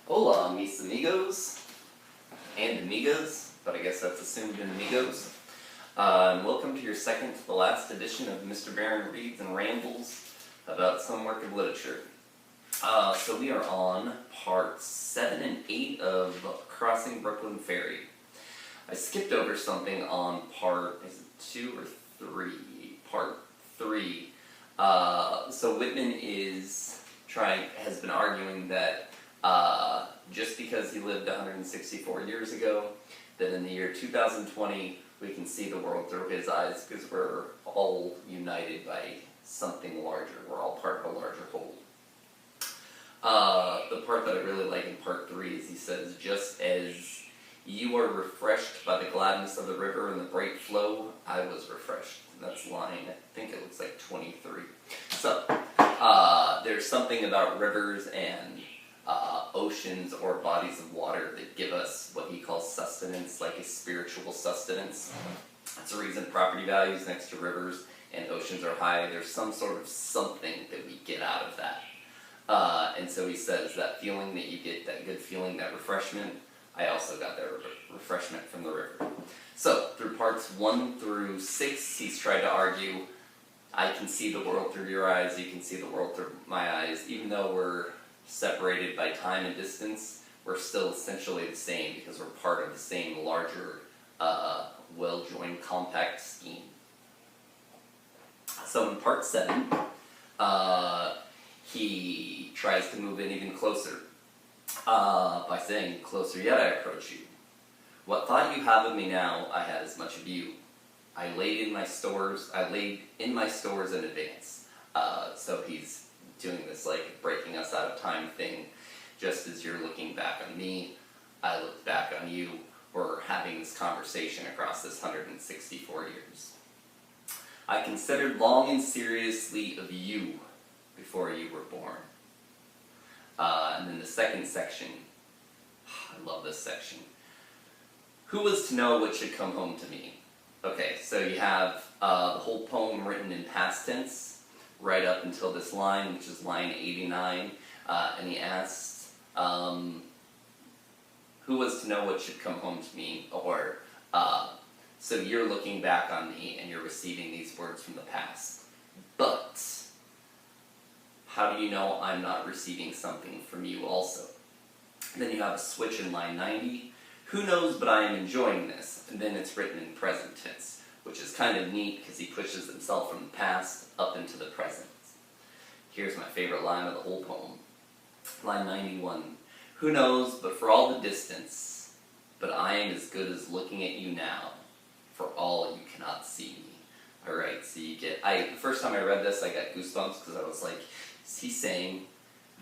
Hola, mis amigos and amigas, but I guess that's assumed in amigos. And welcome to your second to the last edition of Mr. Barron Reads and Rambles about some work of literature. So we are on parts 7 and 8 of Crossing Brooklyn Ferry. I skipped over something on part, is it 2 or 3? Part 3. So Whitman has been arguing that just because he lived 164 years ago, that in the year 2020 we can see the world through his eyes because we're all united by something larger. We're all part of a larger whole. The part that I really like in part 3 is he says, just as you are refreshed by the gladness of the river and the bright flow, I was refreshed. That's line, I think it looks like 23. So, there's something about rivers and oceans or bodies of water that give us what he calls sustenance, like a spiritual sustenance. That's the reason property values next to rivers and oceans are high. There's some sort of something that we get out of that. And so he says that feeling that you get, that good feeling, that refreshment, I also got that refreshment from the river. So, through parts 1 through 6, he's tried to argue, I can see the world through your eyes, you can see the world through my eyes. Even though we're separated by time and distance, we're still essentially the same because we're part of the same larger, well-joined, compact scheme. So in part 7, he tries to move in even closer by saying, closer yet I approach you. What thought you have of me now, I had as much of you. I laid in my stores in advance. So he's doing this like breaking us out of time thing. Just as you're looking back on me, I looked back on you. We're having this conversation across this 164 years. I considered long and seriously of you before you were born. And then the second section, I love this section. Who was to know what should come home to me? Okay, so you have the whole poem written in past tense, right up until this line, which is line 89, and he asks, who was to know what should come home to me? Or, so you're looking back on me and you're receiving these words from the past. But, how do you know I'm not receiving something from you also? And then you have a switch in line 90. Who knows, but I am enjoying this. And then it's written in present tense, which is kind of neat because he pushes himself from the past up into the present. Here's my favorite line of the whole poem. Line 91. Who knows, but for all the distance, but I am as good as looking at you now, for all you cannot see me. Alright, so you get, the first time I read this, I got goosebumps because I was like, is he saying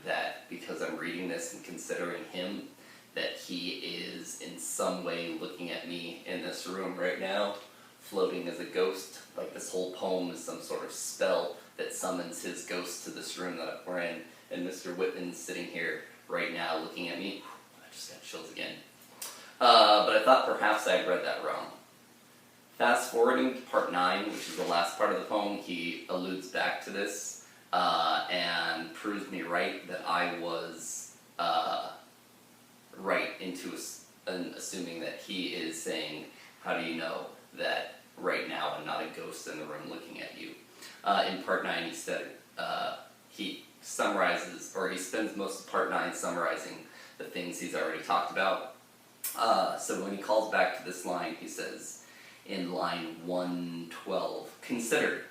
that because I'm reading this and considering him, that he is in some way looking at me in this room right now, floating as a ghost? Like this whole poem is some sort of spell that summons his ghost to this room that we're in, and Mr. Whitman's sitting here right now looking at me. I just got chills again. But I thought perhaps I had read that wrong. Fast forwarding to part 9, which is the last part of the poem, he alludes back to this and proves me right that I was right into assuming that he is saying, how do you know that right now I'm not a ghost in the room looking at you? In part 9 he said, he summarizes, or he spends most of part 9 summarizing the things he's already talked about. So when he calls back to this line, he says, in line 112, consider,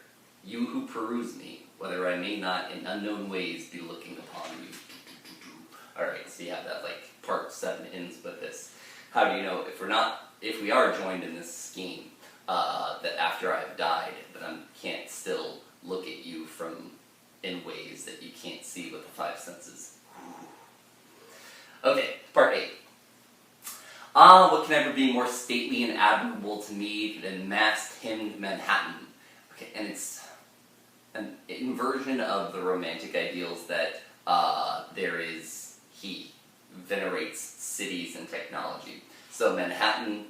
you who peruse me, whether I may not in unknown ways be looking upon you. Alright, so you have that, like, part 7 ends with this. How do you know if we are joined in this scheme, that after I've died, that I can't still look at you in ways that you can't see with the 5 senses? Okay, part 8. What can ever be more stately and admirable to me than mast-hemmed Manhattan? Okay, and it's an inversion of the romantic ideals that he venerates cities and technology. So Manhattan,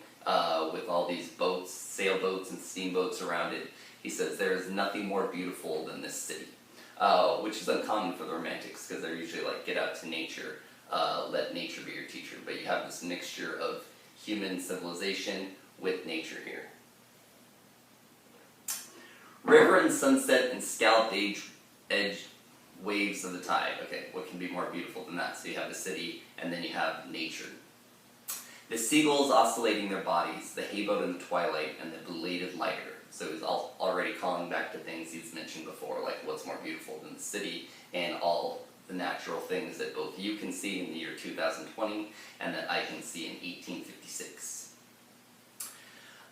with all these boats, sailboats and steamboats around it, he says there is nothing more beautiful than this city, which is uncommon for the Romantics because they're usually like get out to nature let nature be your teacher. But you have this mixture of human civilization with nature here. River and sunset and scalloped edge waves of the tide. Okay, what can be more beautiful than that? So you have the city, and then you have nature. The seagulls oscillating their bodies, the hayboat in the twilight, and the belated lighter. So he's already calling back to things he's mentioned before, like what's more beautiful than the city, and all the natural things that both you can see in the year 2020, and that I can see in 1856.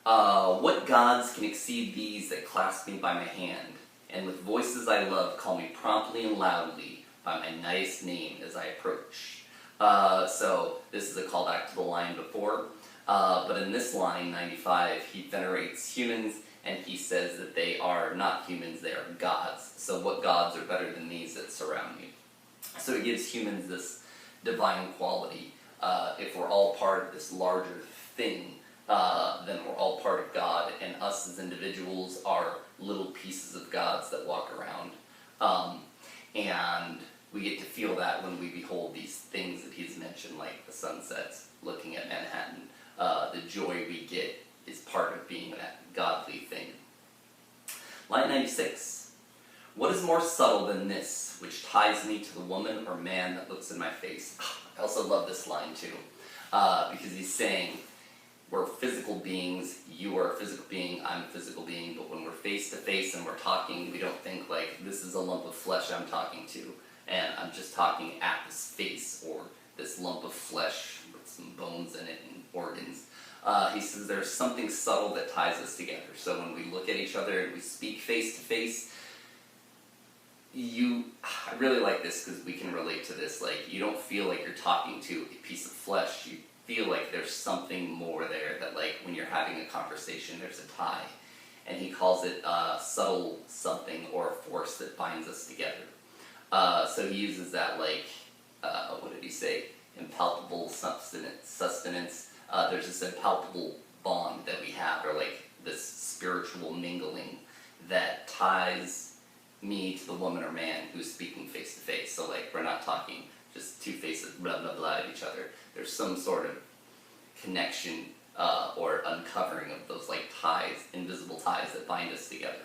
What gods can exceed these that clasp me by my hand, and with voices I love call me promptly and loudly by my nice name as I approach. So this is a callback to the line before, but in this line, 95, he venerates humans, and he says that they are not humans, they are gods. So what gods are better than these that surround me? So it gives humans this divine quality. If we're all part of this larger thing, then we're all part of God, and us as individuals are little pieces of gods that walk around. And we get to feel that when we behold these things that he's mentioned, like the sunsets, looking at Manhattan. The joy we get is part of being that godly thing. Line 96. What is more subtle than this, which ties me to the woman or man that looks in my face? I also love this line too, because he's saying, we're physical beings, you are a physical being, I'm a physical being, but when we're face to face and we're talking, we don't think like, this is a lump of flesh I'm talking to, and I'm just talking at this face, or this lump of flesh with some bones in it and organs. He says there's something subtle that ties us together. So when we look at each other and we speak face to face, I really like this because we can relate to this. Like, you don't feel like you're talking to a piece of flesh. You feel like there's something more there, that like when you're having a conversation, there's a tie. And he calls it subtle something, or a force that binds us together. So he uses that like, what did he say? Impalpable sustenance. There's this impalpable bond that we have, or like this spiritual mingling that ties me to the woman or man who's speaking face to face. So like, we're not talking just two faces blah blah blah at each other. There's some sort of connection or uncovering of those like ties, invisible ties that bind us together.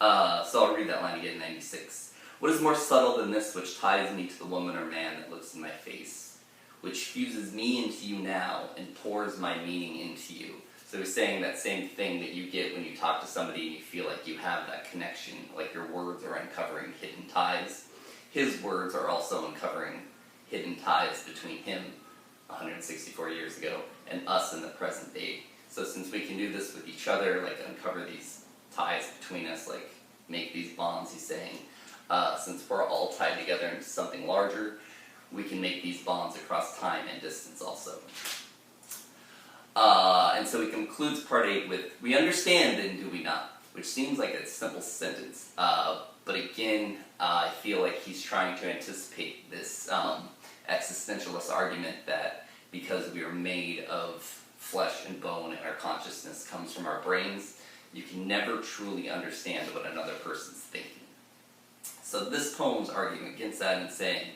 So I'll read that line again, 96. What is more subtle than this, which ties me to the woman or man that looks in my face, which fuses me into you now and pours my meaning into you? So he's saying that same thing that you get when you talk to somebody and you feel like you have that connection, like your words are uncovering hidden ties. His words are also uncovering hidden ties between him 164 years ago and us in the present day. So since we can do this with each other, like uncover these ties between us, like make these bonds, he's saying, since we're all tied together into something larger, we can make these bonds across time and distance also. And so he concludes part 8 with, we understand then, do we not? Which seems like a simple sentence. But again, I feel like he's trying to anticipate this existentialist argument that because we are made of flesh and bone and our consciousness comes from our brains, you can never truly understand what another person's thinking. So this poem's arguing against that and saying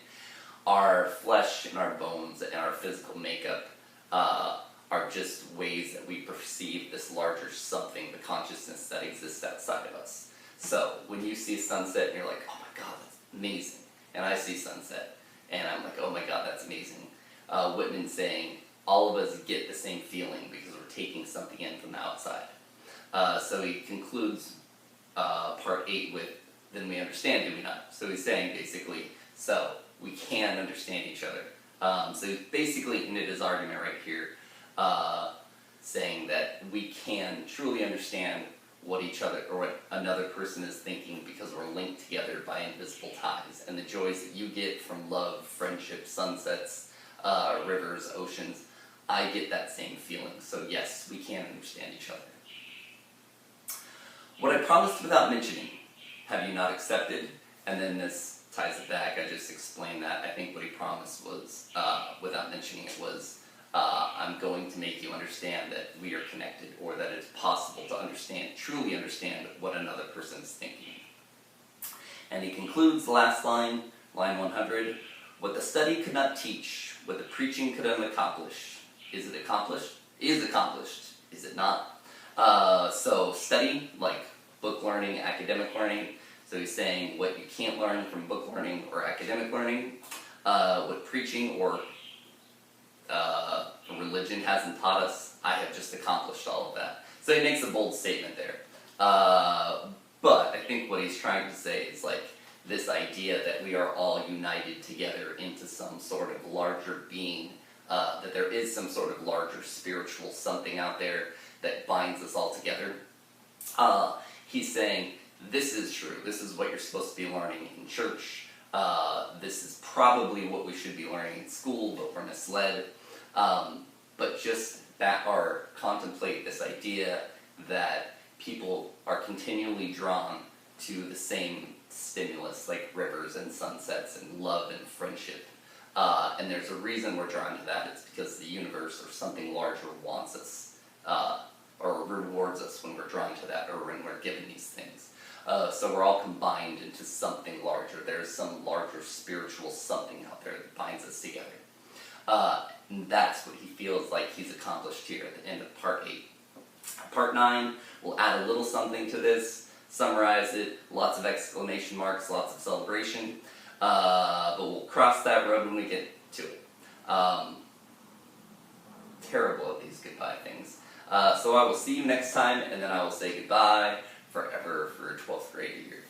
our flesh and our bones and our physical makeup are just ways that we perceive this larger something, the consciousness that exists outside of us. So when you see sunset and you're like, oh my god, that's amazing, and I see sunset and I'm like, oh my god, that's amazing, Whitman's saying all of us get the same feeling because we're taking something in from the outside. So he concludes part 8 with, then we understand, do we not? So he's saying basically, so we can understand each other. So he's basically ended his argument right here, saying that we can truly understand what each other or what another person is thinking because we're linked together by invisible ties. And the joys that you get from love, friendship, sunsets, rivers, oceans, I get that same feeling. So yes, we can understand each other. What I promised without mentioning, have you not accepted? And then this ties it back. I just explained that. I think what he promised was, without mentioning it, was I'm going to make you understand that we are connected, or that it's possible to understand, truly understand what another person is thinking. And he concludes the last line, line 100, What the study could not teach, what the preaching could not accomplish. Is it accomplished? Is accomplished. Is it not? So study, like book learning, academic learning. So he's saying what you can't learn from book learning or academic learning, what preaching or religion hasn't taught us, I have just accomplished all of that. So he makes a bold statement there. But I think what he's trying to say is like this idea that we are all united together into some sort of larger being, that there is some sort of larger spiritual something out there that binds us all together. He's saying this is true. This is what you're supposed to be learning in church. This is probably what we should be learning in school, but we're misled. But just that or contemplate this idea that people are continually drawn to the same stimulus, like rivers and sunsets and love and friendship. And there's a reason we're drawn to that. It's because the universe or something larger wants us, or rewards us when we're drawn to that, or when we're given these things. So we're all combined into something larger. There's some larger spiritual something out there that binds us together. And that's what he feels like he's accomplished here at the end of part 8. Part 9, we'll add a little something to this, summarize it, lots of exclamation marks, lots of celebration, but we'll cross that road when we get to it. Terrible at these goodbye things. So I will see you next time, and then I will say goodbye forever for 12th grade year.